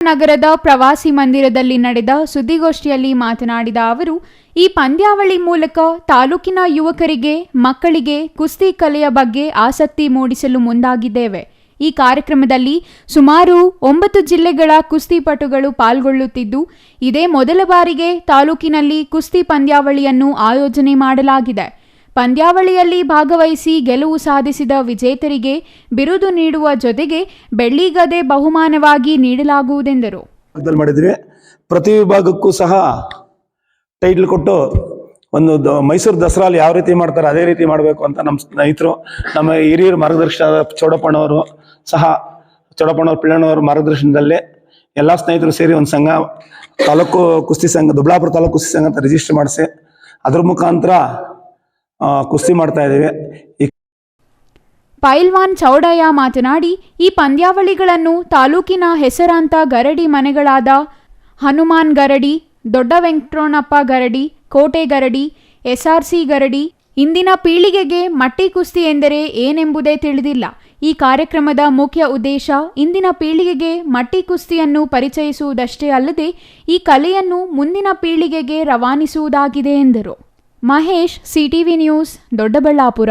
ನಗರದ ಪ್ರವಾಸಿ ಮಂದಿರದಲ್ಲಿ ನಡೆದ ಸುದ್ದಿಗೋಷ್ಠಿಯಲ್ಲಿ ಮಾತನಾಡಿದ ಅವರು, ಈ ಪಂದ್ಯಾವಳಿ ಮೂಲಕ ತಾಲೂಕಿನ ಯುವಕರಿಗೆ, ಮಕ್ಕಳಿಗೆ ಕುಸ್ತಿ ಕಲೆಯ ಬಗ್ಗೆ ಆಸಕ್ತಿ ಮೂಡಿಸಲು ಮುಂದಾಗಿದ್ದೇವೆ. ಈ ಕಾರ್ಯಕ್ರಮದಲ್ಲಿ ಸುಮಾರು 9 ಜಿಲ್ಲೆಗಳ ಕುಸ್ತಿಪಟುಗಳು ಪಾಲ್ಗೊಳ್ಳುತ್ತಿದ್ದು, ಇದೇ ಮೊದಲ ಬಾರಿಗೆ ತಾಲೂಕಿನಲ್ಲಿ ಕುಸ್ತಿ ಪಂದ್ಯಾವಳಿಯನ್ನು ಆಯೋಜನೆ ಮಾಡಲಾಗಿದೆ. ಪಂದ್ಯಾವಳಿಯಲ್ಲಿ ಭಾಗವಹಿಸಿ ಗೆಲುವು ಸಾಧಿಸಿದ ವಿಜೇತರಿಗೆ ಬಿರುದು ನೀಡುವ ಜೊತೆಗೆ ಬೆಳ್ಳಿಗದೆ ಬಹುಮಾನವಾಗಿ ನೀಡಲಾಗುವುದೆಂದರು. ಪ್ರತಿ ವಿಭಾಗಕ್ಕೂ ಸಹ ಟೈಟಲ್ ಕೊಟ್ಟು ಒಂದು ಮೈಸೂರು ದಸರಾಲಿ ಯಾವ ರೀತಿ ಮಾಡ್ತಾರೆ ಅದೇ ರೀತಿ ಮಾಡಬೇಕು ಅಂತ ನಮ್ಮ ಸ್ನೇಹಿತರು, ನಮ್ಮ ಹಿರಿಯರ ಮಾರ್ಗದರ್ಶನ ಚೌಡಪ್ಪನವರು ಸಹ ಚೌಡಪ್ಪನವ್ರ ಪಿಳ್ಳಣ್ಣವ್ರ ಮಾರ್ಗದರ್ಶನದಲ್ಲಿ ಎಲ್ಲ ಸ್ನೇಹಿತರು ಸೇರಿ ಒಂದು ಸಂಘ, ತಾಲೂಕು ಕುಸ್ತಿ ಸಂಘ, ದೊಡ್ಡಬಳ್ಳಾಪುರ ತಾಲೂಕು ಕುಸ್ತಿ ಸಂಘ ಅಂತ ರಿಜಿಸ್ಟರ್ ಮಾಡಿಸಿ ಅದ್ರ ಮುಖಾಂತರ ಕುಸ್ತಿ ಮಾಡ್ತಾ ಇದ್ದೀವಿ. ಪೈಲ್ವಾನ್ ಚೌಡಯ್ಯ ಮಾತನಾಡಿ, ಈ ಪಂದ್ಯಾವಳಿಗಳನ್ನು ತಾಲೂಕಿನ ಹೆಸರಾಂತ ಗರಡಿ ಮನೆಗಳಾದ ಹನುಮಾನ್ ಗರಡಿ, ದೊಡ್ಡ ವೆಂಕಟರಮಣಪ್ಪ ಗರಡಿ, ಕೋಟೆ ಗರಡಿ, SRC ಗರಡಿ, ಇಂದಿನ ಪೀಳಿಗೆಗೆ ಮಟ್ಟಿ ಕುಸ್ತಿ ಎಂದರೆ ಏನೆಂಬುದೇ ತಿಳಿದಿಲ್ಲ. ಈ ಕಾರ್ಯಕ್ರಮದ ಮುಖ್ಯ ಉದ್ದೇಶ ಇಂದಿನ ಪೀಳಿಗೆಗೆ ಮಟ್ಟಿ ಕುಸ್ತಿಯನ್ನು ಪರಿಚಯಿಸುವುದಷ್ಟೇ ಅಲ್ಲದೆ ಈ ಕಲೆಯನ್ನು ಮುಂದಿನ ಪೀಳಿಗೆಗೆ ರವಾನಿಸುವುದಾಗಿದೆ ಎಂದರು. Mahesh, CTV news, Doddaballapura.